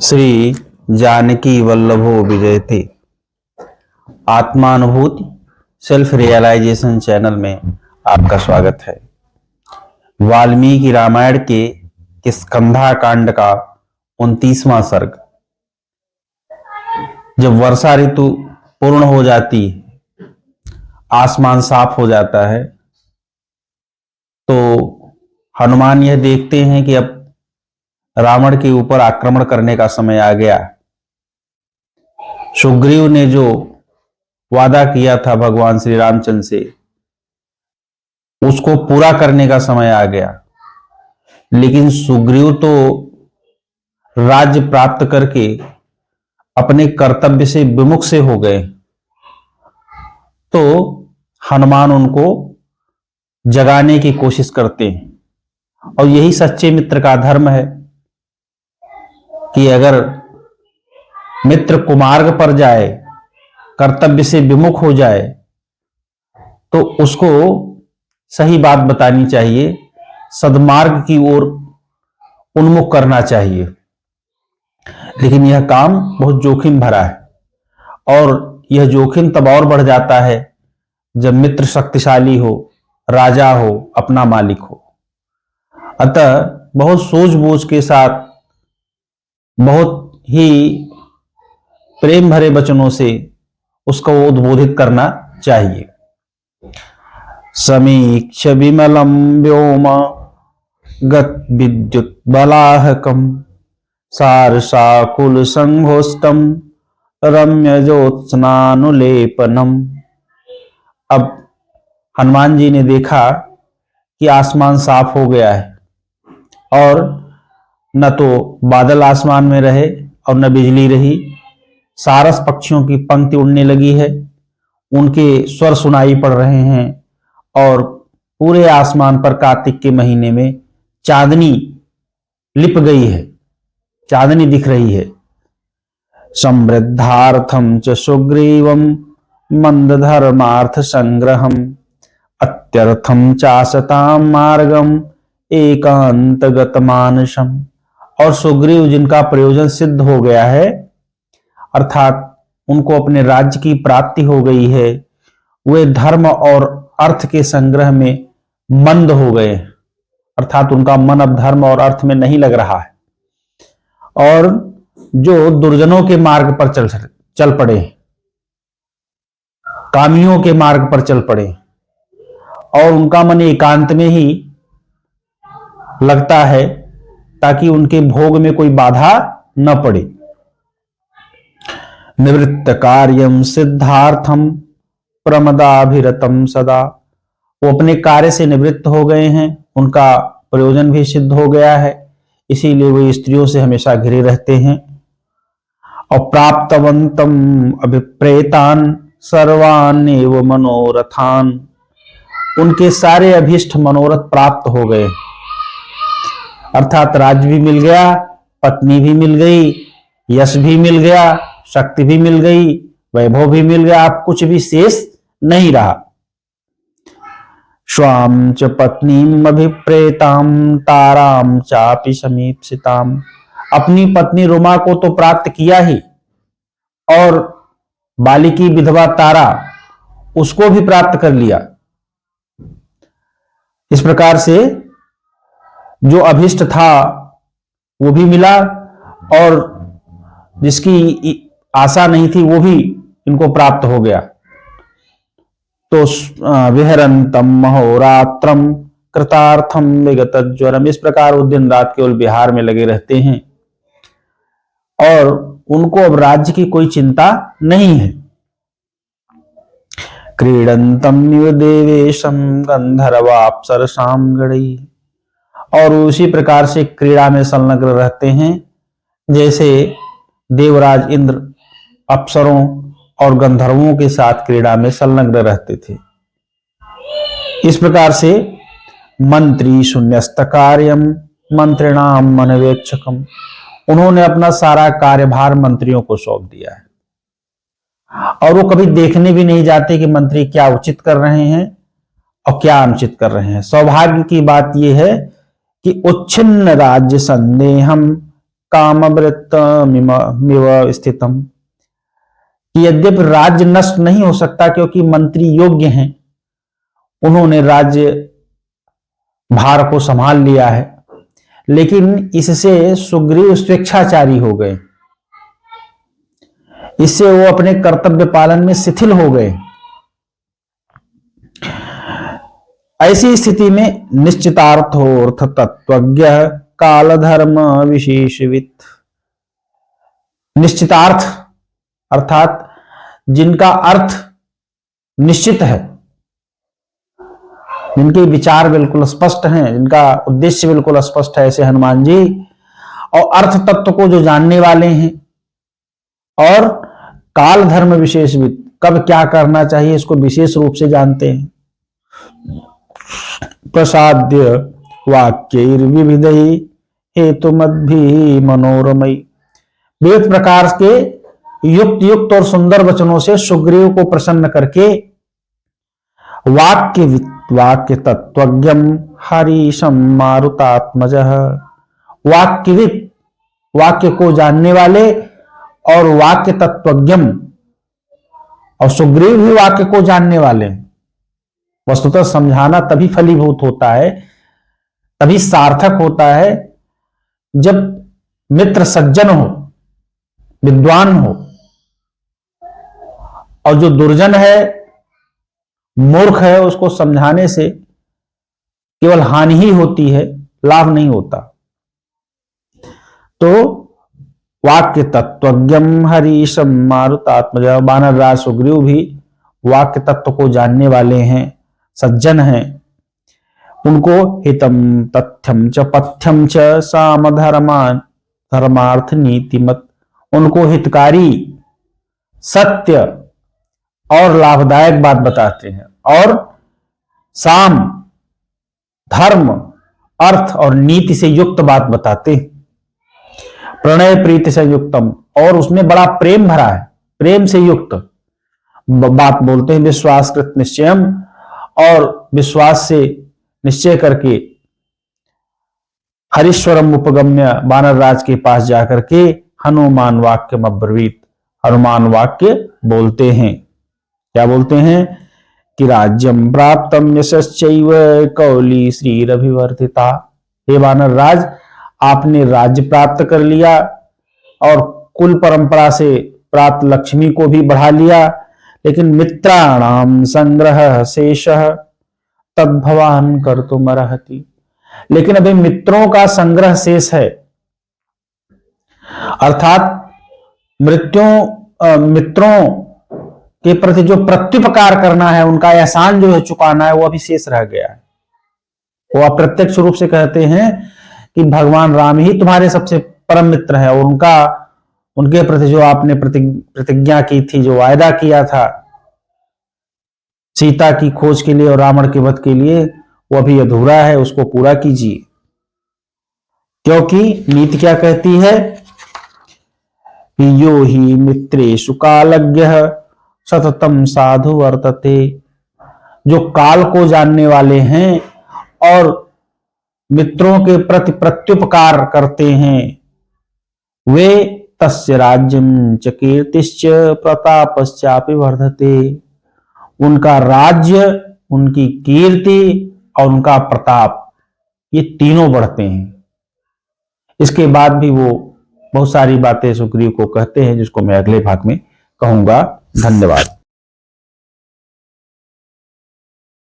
श्री जानकी वल्लभो विजयते आत्मानुभूति self realisation channel में आपका स्वागत है। वाल्मीकि रामायण के स्कंधा कांड का 29वां सर्ग। जब वर्षा ऋतु पूर्ण हो जाती है, आसमान साफ हो जाता है, तो हनुमान यह देखते हैं कि अब रावण के ऊपर आक्रमण करने का समय आ गया। सुग्रीव ने जो वादा किया था भगवान श्री रामचंद्र से, उसको पूरा करने का समय आ गया। लेकिन सुग्रीव तो राज्य प्राप्त करके अपने कर्तव्य से विमुख से हो गए, तो हनुमान उनको जगाने की कोशिश करते हैं। और यही सच्चे मित्र का धर्म है कि अगर मित्र कुमार्ग पर जाए, कर्तव्य से विमुख हो जाए, तो उसको सही बात बतानी चाहिए, सद्मार्ग की ओर उन्मुख करना चाहिए। लेकिन यह काम बहुत जोखिम भरा है, और यह जोखिम तब और बढ़ जाता है जब मित्र शक्तिशाली हो, राजा हो, अपना मालिक हो। अतः बहुत सूझबूझ के साथ, बहुत ही प्रेम भरे वचनों से उसको उद्बोधित करना चाहिए। समीक्ष विमलम व्योम गत विद्युत बलाहकम सारसाकुल संघोष्टम रम्य ज्योत्स्नानुलेपनम। अब हनुमान जी ने देखा कि आसमान साफ हो गया है, और न तो बादल आसमान में रहे और न बिजली रही। सारस पक्षियों की पंक्ति उड़ने लगी है, उनके स्वर सुनाई पड़ रहे हैं, और पूरे आसमान पर कार्तिक के महीने में चांदनी लिप गई है, चांदनी दिख रही है। समृद्धार्थम च सुग्रीवम मंद धर्मार्थ संग्रहम अत्यर्थम चासताम मार्गम एकांतगत मानसम। और सुग्रीव जिनका प्रयोजन सिद्ध हो गया है, अर्थात उनको अपने राज्य की प्राप्ति हो गई है, वे धर्म और अर्थ के संग्रह में मंद हो गए, अर्थात उनका मन अब धर्म और अर्थ में नहीं लग रहा है, और जो दुर्जनों के मार्ग पर चल पड़े, कामियों के मार्ग पर चल पड़े, और उनका मन एकांत में ही लगता है ताकि उनके भोग में कोई बाधा न पड़े। निवृत्त कार्यम सिद्धार्थम प्रमदाभिरतम सदा। वो अपने कार्य से निवृत्त हो गए हैं, उनका प्रयोजन भी सिद्ध हो गया है, इसीलिए वे स्त्रियों से हमेशा घिरे रहते हैं। और प्राप्तवंतम अभिप्रेतान सर्वान्नेव मनोरथान। उनके सारे अभीष्ट मनोरथ प्राप्त हो गए, अर्थात राज्य भी मिल गया, पत्नी भी मिल गई, यश भी मिल गया, शक्ति भी मिल गई, वैभव भी मिल गया, अब कुछ भी शेष नहीं रहा। स्वाम च पत्नीम अभिप्रेताम ताराम चापि समीप्सिताम। अपनी पत्नी रुमा को तो प्राप्त किया ही, और बालिकी विधवा तारा, उसको भी प्राप्त कर लिया। इस प्रकार से जो अभिष्ट था वो भी मिला, और जिसकी आशा नहीं थी वो भी इनको प्राप्त हो गया। तो विहरंतम महोरात्रम कृतार्थम विगत ज्वरम। इस प्रकार वो दिन रात केवल विहार में लगे रहते हैं, और उनको अब राज्य की कोई चिंता नहीं है। क्रीडंतम देवेशम गंधर्वाप्सरसाम गणैः। और उसी प्रकार से क्रीड़ा में संलग्न रहते हैं, जैसे देवराज इंद्र अप्सरों और गंधर्वों के साथ क्रीड़ा में संलग्न रहते थे। इस प्रकार से मंत्री शून्यस्त कार्यम मंत्रिणाम मनवेक्षकम। उन्होंने अपना सारा कार्यभार मंत्रियों को सौंप दिया है, और वो कभी देखने भी नहीं जाते कि मंत्री क्या उचित कर रहे हैं और क्या अनुचित कर रहे हैं। सौभाग्य की बात यह है कि उच्छिन्न राज्य संदेहम कामवृत्तमिव स्थितम, कि यद्यपि राज्य नष्ट नहीं हो सकता क्योंकि मंत्री योग्य हैं, उन्होंने राज्य भार को संभाल लिया है, लेकिन इससे सुग्रीव स्वेच्छाचारी हो गए, इससे वो अपने कर्तव्य पालन में शिथिल हो गए। ऐसी स्थिति में निश्चितार्थोर्थ तत्वज्ञ काल धर्म विशेषवित, निश्चितार्थ अर्थात जिनका अर्थ निश्चित है, जिनके विचार बिल्कुल स्पष्ट हैं, जिनका उद्देश्य बिल्कुल स्पष्ट है, ऐसे हनुमान जी, और अर्थ तत्व को जो जानने वाले हैं, और काल धर्म विशेषविद, कब क्या करना चाहिए इसको विशेष रूप से जानते हैं। प्रसाद्य वाक्यैर्विविधैः हेतुमद्भिः मनोरमैः, विविध प्रकार के युक्त युक्त और सुंदर वचनों से सुग्रीव को प्रसन्न करके वाक्य तत्वज्ञम हरीशम मारुतात्मजः, वाक्यविद वाक्य को जानने वाले और वाक्य तत्वज्ञम, और सुग्रीव भी वाक्य को जानने वाले। वस्तुतः समझाना तभी फलीभूत होता है, तभी सार्थक होता है जब मित्र सज्जन हो, विद्वान हो, और जो दुर्जन है, मूर्ख है, उसको समझाने से केवल हानि ही होती है, लाभ नहीं होता। तो वाक्य तत्वज्ञम हरीशम मारुतात्मज, वानर राज सुग्रीव भी वाक्य तत्व को जानने वाले हैं, सज्जन हैं। उनको हितम तथ्यम च पथ्यम च साम धर्मान धर्मार्थ नीतिमत, उनको हितकारी, सत्य और लाभदायक बात बताते हैं, और साम धर्म अर्थ और नीति से युक्त बात बताते हैं। प्रणय प्रीति से युक्तम, और उसमें बड़ा प्रेम भरा है, प्रेम से युक्त बात बोलते हैं। विश्वासकृत निश्चयम, और विश्वास से निश्चय करके हरीश्वरम उपगम्य, वानर राज के पास जाकर के हनुमान वाक्यम अब्रवीत, हनुमान वाक्य बोलते हैं। क्या बोलते हैं कि राज्यम प्राप्तम यशश्चैव कौली श्रीरभिवर्धिता, हे वानर राज, आपने राज्य प्राप्त कर लिया और कुल परंपरा से प्राप्त लक्ष्मी को भी बढ़ा लिया, लेकिन मित्राणाम संग्रह शेषः तद्भवान कर्तुम अर्हति, लेकिन अभी मित्रों का संग्रह शेष है, अर्थात मित्रों के प्रति जो प्रत्युपकार करना है, उनका एहसान जो है चुकाना है, वो अभी शेष रह गया है। वो अप्रत्यक्ष रूप से कहते हैं कि भगवान राम ही तुम्हारे सबसे परम मित्र है, और उनके प्रति जो आपने प्रतिज्ञा की थी, जो वायदा किया था सीता की खोज के लिए और रावण के वध के लिए, वो अभी अधूरा है, उसको पूरा कीजिए। क्योंकि नीति क्या कहती है कि यो ही मित्रेषु कालज्ञः सततम साधु वर्तते, जो काल को जानने वाले हैं और मित्रों के प्रति प्रत्युपकार करते हैं, वे तस्य राज्यम च कीर्तिश्च प्रतापश्चापि वर्धते, उनका राज्य, उनकी कीर्ति और उनका प्रताप, ये तीनों बढ़ते हैं। इसके बाद भी वो बहुत सारी बातें सुग्रीव को कहते हैं, जिसको मैं अगले भाग में कहूंगा। धन्यवाद।